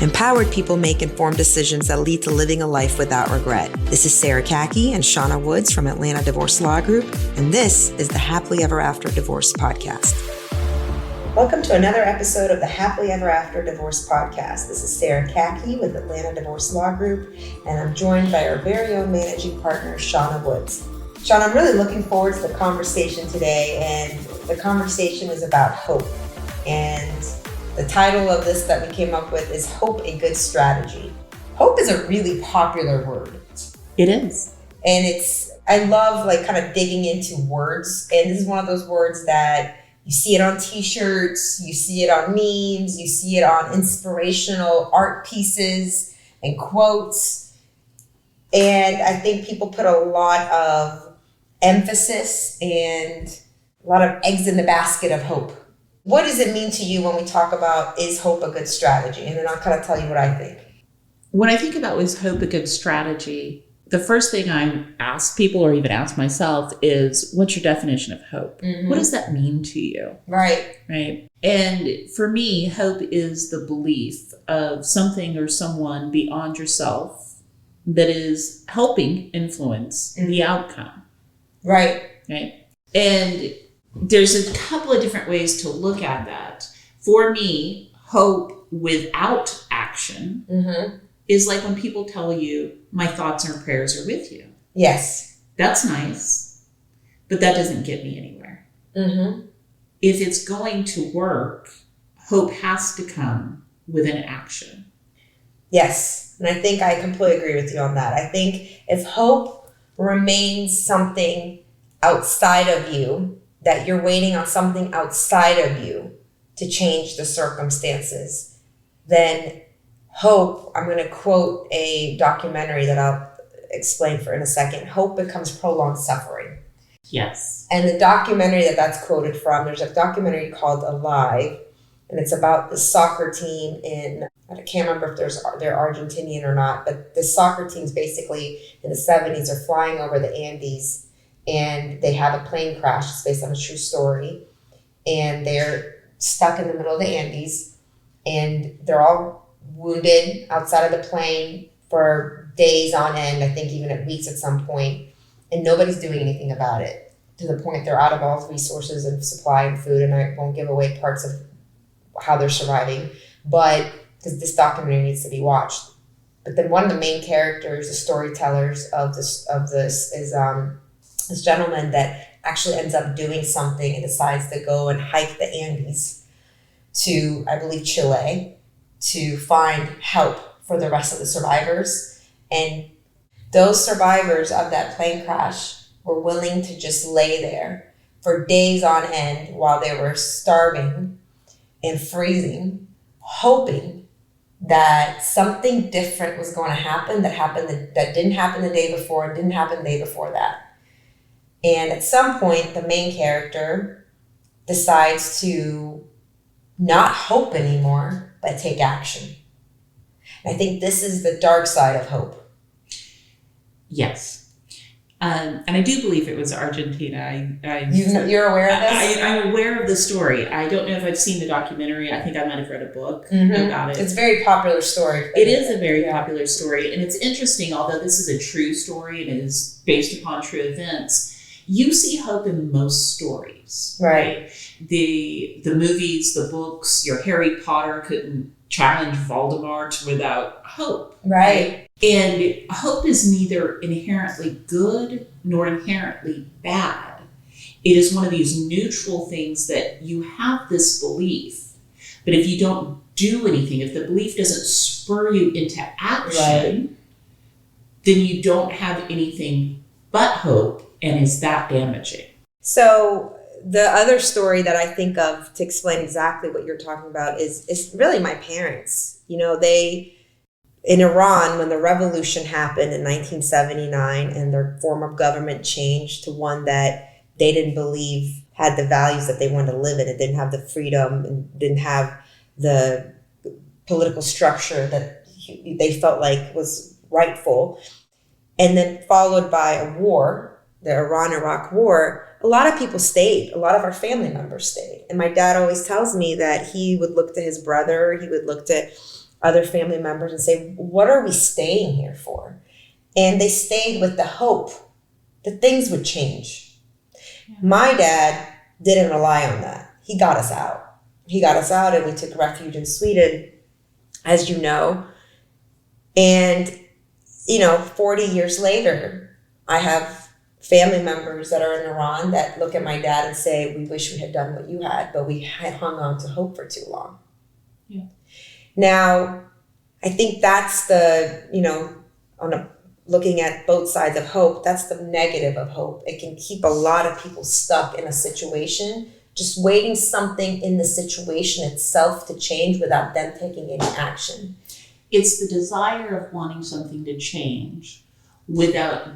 Empowered people make informed decisions that lead to living a life without regret. This is Sarah Kaki and Shauna Woods from Atlanta Divorce Law Group, and this is the Happily Ever After Divorce Podcast. Welcome to another episode of the Happily Ever After Divorce Podcast. This is Sarah Kaki with Atlanta Divorce Law Group, and I'm joined by our very own managing partner, Shauna Woods. Shauna, I'm really looking forward to the conversation today, and the conversation is about hope. And the title of this that we came up with is Hope, a Good Strategy. Hope is a really popular word. It is. And I love kind of digging into words. And this is one of those words that you see it on t-shirts, you see it on memes, you see it on inspirational art pieces and quotes. And I think people put a lot of emphasis and a lot of eggs in the basket of hope. What does it mean to you when we talk about, is hope a good strategy? And then I'll kind of tell you what I think. When I think about, is hope a good strategy, the first thing I ask people, or even ask myself, is what's your definition of hope? Mm-hmm. What does that mean to you? Right. And for me, hope is the belief of something or someone beyond yourself that is helping influence the outcome. Right. And there's a couple of different ways to look at that. For me, hope without action is like when people tell you, my thoughts and prayers are with you. Yes. That's nice, but that doesn't get me anywhere. If it's going to work, hope has to come with an action. Yes. And I think I completely agree with you on that. I think if hope remains something outside of you, that you're waiting on something outside of you to change the circumstances, then hope, I'm going to quote a documentary that I'll explain in a second, hope becomes prolonged suffering. Yes. And the documentary that's quoted from, there's a documentary called Alive, and it's about the soccer team I can't remember if they're Argentinian or not, but the soccer teams basically in the 70s are flying over the Andes, and they have a plane crash. It's based on a true story. And they're stuck in the middle of the Andes, and they're all wounded outside of the plane for days on end, I think even at weeks at some point, and nobody's doing anything about it, to the point they're out of all resources and supply and food, and I won't give away parts of how they're surviving, but because this documentary needs to be watched. But then one of the main characters, the storytellers of this is this gentleman that actually ends up doing something and decides to go and hike the Andes to, I believe, Chile, to find help for the rest of the survivors. And those survivors of that plane crash were willing to just lay there for days on end while they were starving and freezing, hoping that something different was going to happen that didn't happen the day before, and didn't happen the day before that. And at some point, the main character decides to not hope anymore, but take action. And I think this is the dark side of hope. Yes. And I do believe it was Argentina. You're aware of this? I'm aware of the story. I don't know if I've seen the documentary. I think I might have read a book about it. It's a very popular story. It is a very popular story. And it's interesting, although this is a true story and it is based upon true events, you see hope in most stories. Right. The movies, the books, your Harry Potter couldn't challenge Voldemort without hope. Right. And hope is neither inherently good nor inherently bad. It is one of these neutral things that you have this belief, but if you don't do anything, if the belief doesn't spur you into action, then you don't have anything but hope, and is that damaging? So the other story that I think of to explain exactly what you're talking about is really my parents. In Iran, when the revolution happened in 1979 and their form of government changed to one that they didn't believe had the values that they wanted to live in, it didn't have the freedom and didn't have the political structure that they felt like was rightful, and then followed by a war, the Iran-Iraq war, a lot of people stayed. A lot of our family members stayed. And my dad always tells me that he would look to his brother, he would look to other family members and say, what are we staying here for? And they stayed with the hope that things would change. Yeah. My dad didn't rely on that. He got us out. He got us out and we took refuge in Sweden, as you know. And, 40 years later, I have family members that are in Iran that look at my dad and say, we wish we had done what you had, but we had hung on to hope for too long. Yeah. Now, I think that's the, looking at both sides of hope, that's the negative of hope. It can keep a lot of people stuck in a situation, just waiting something in the situation itself to change without them taking any action. It's the desire of wanting something to change without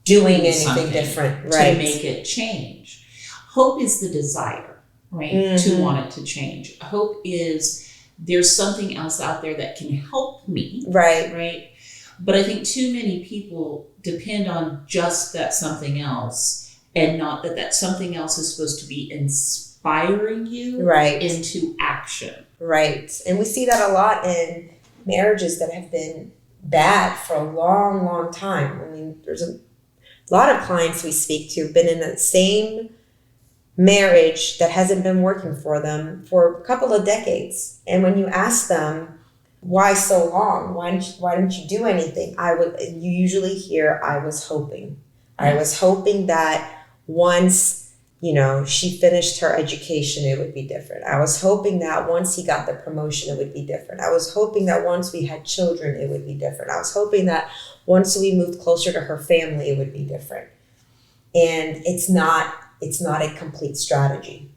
Doing anything something different, right? To make it change. Hope is the desire, right? Mm-hmm. To want it to change. Hope is there's something else out there that can help me, right? But I think too many people depend on just that something else and not that something else is supposed to be inspiring you into action. Right. And we see that a lot in marriages that have been bad for a long, long time. I mean, there's a lot of clients we speak to have been in the same marriage that hasn't been working for them for a couple of decades. And when you ask them, why so long? Why didn't you do anything? You usually hear, I was hoping. I was hoping that once, she finished her education, it would be different. I was hoping that once he got the promotion, it would be different. I was hoping that once we had children, it would be different. I was hoping that once we moved closer to her family, it would be different. And it's not a complete strategy.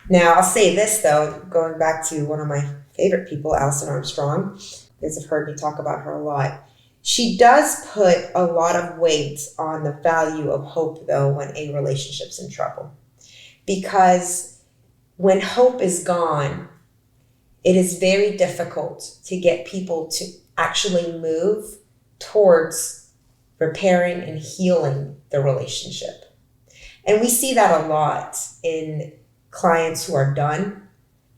Now, I'll say this, though, going back to one of my favorite people, Alison Armstrong. You guys have heard me talk about her a lot. She does put a lot of weight on the value of hope, though, when a relationship's in trouble. Because when hope is gone, it is very difficult to get people to actually move towards repairing and healing the relationship. And we see that a lot in clients who are done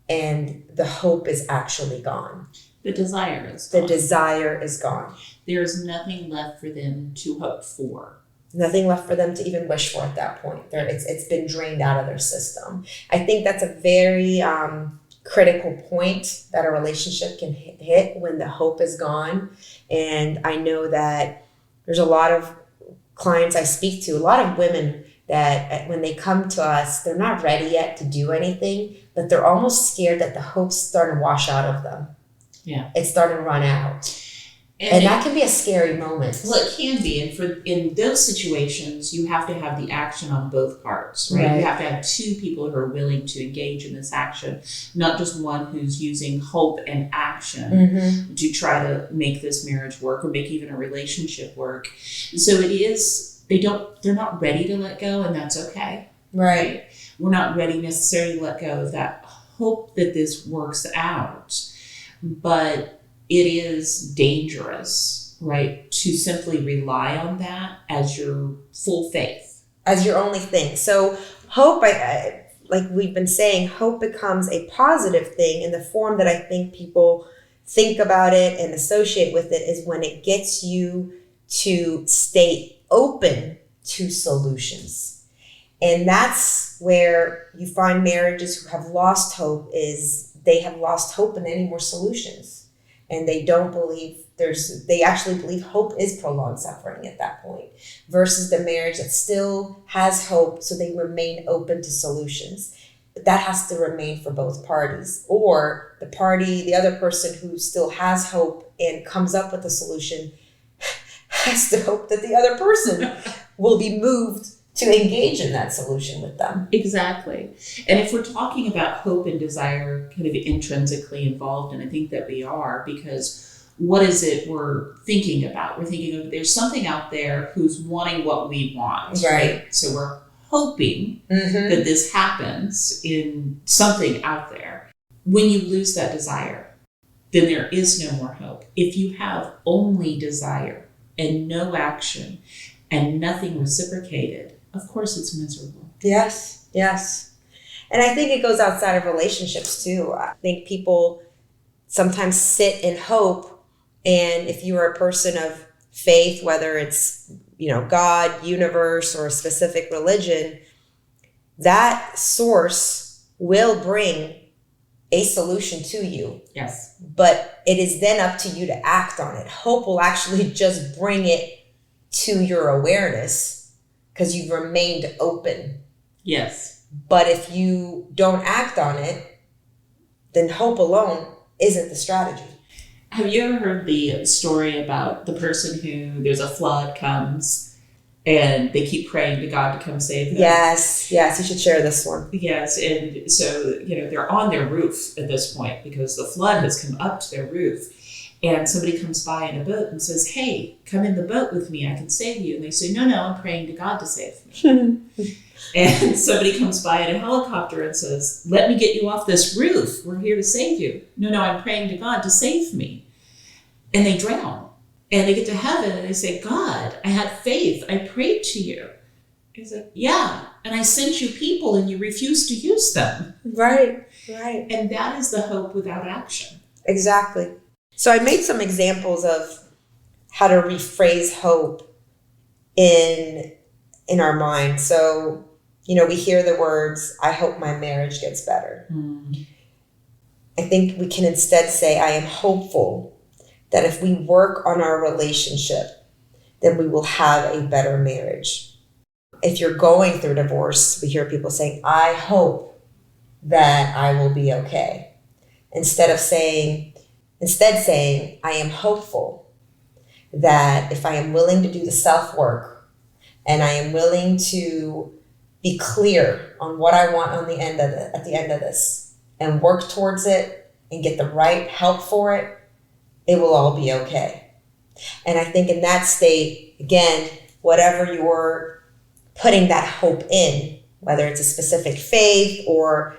and the hope is actually gone. The desire is gone. The desire is gone. There's nothing left for them to hope for. Nothing left for them to even wish for at that point. It's been drained out of their system. I think that's a very critical point that a relationship can hit when the hope is gone. And I know that there's a lot of clients I speak to, a lot of women that when they come to us, they're not ready yet to do anything, but they're almost scared that the hope's starting to wash out of them. Yeah. It's starting to run out. And that can be a scary moment. Well, it can be. And in those situations, you have to have the action on both parts, right? You have to have two people who are willing to engage in this action, not just one who's using hope and action to try to make this marriage work or make even a relationship work. So it is, they're not ready to let go, and that's okay. Right. We're not ready necessarily to let go of that hope that this works out, but it is dangerous, right, to simply rely on that as your full faith. As your only thing. So hope, like we've been saying, hope becomes a positive thing in the form that I think people think about it and associate with it is when it gets you to stay open to solutions. And that's where you find marriages who have lost hope is they have lost hope in any more solutions. And they don't believe they actually believe hope is prolonged suffering at that point versus the marriage that still has hope. So they remain open to solutions, but that has to remain for both parties or the other person who still has hope and comes up with a solution has to hope that the other person will be moved to engage in that solution with them. Exactly. And if we're talking about hope and desire kind of intrinsically involved, and I think that we are, because what is it we're thinking about? We're thinking of there's something out there who's wanting what we want. Right. So we're hoping that this happens in something out there. When you lose that desire, then there is no more hope. If you have only desire and no action and nothing reciprocated, of course it's miserable. Yes. And I think it goes outside of relationships too. I think people sometimes sit in hope. And if you are a person of faith, whether it's, God, universe, or a specific religion, that source will bring a solution to you. Yes. But it is then up to you to act on it. Hope will actually just bring it to your awareness because you've remained open. Yes. But if you don't act on it, then hope alone isn't the strategy. Have you ever heard the story about the person who there's a flood comes and they keep praying to God to come save them? Yes, you should share this one. Yes, and so, they're on their roof at this point because the flood has come up to their roof. And somebody comes by in a boat and says, hey, come in the boat with me, I can save you. And they say, no, I'm praying to God to save me. And somebody comes by in a helicopter and says, let me get you off this roof. We're here to save you. No, I'm praying to God to save me. And they drown. And they get to heaven and they say, God, I had faith. I prayed to you. He's like, yeah. And I sent you people and you refused to use them. Right. And that is the hope without action. Exactly. So I made some examples of how to rephrase hope in our mind. So, we hear the words, I hope my marriage gets better. I think we can instead say, I am hopeful that if we work on our relationship, then we will have a better marriage. If you're going through divorce, we hear people saying, I hope that I will be okay. Instead saying, I am hopeful that if I am willing to do the self-work and I am willing to be clear on what I want at the end of this and work towards it and get the right help for it, it will all be okay. And I think in that state, again, whatever you're putting that hope in, whether it's a specific faith or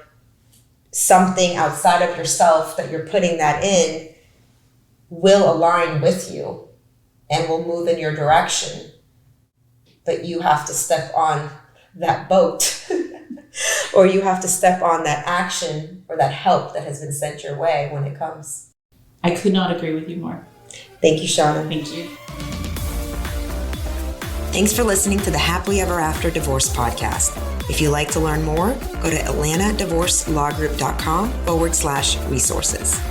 something outside of yourself that you're putting that in, will align with you and will move in your direction. But you have to step on that boat or you have to step on that action or that help that has been sent your way when it comes. I could not agree with you more. Thank you, Shauna. Thank you. Thanks for listening to the Happily Ever After Divorce Podcast. If you'd like to learn more, go to atlantadivorcelawgroup.com/resources.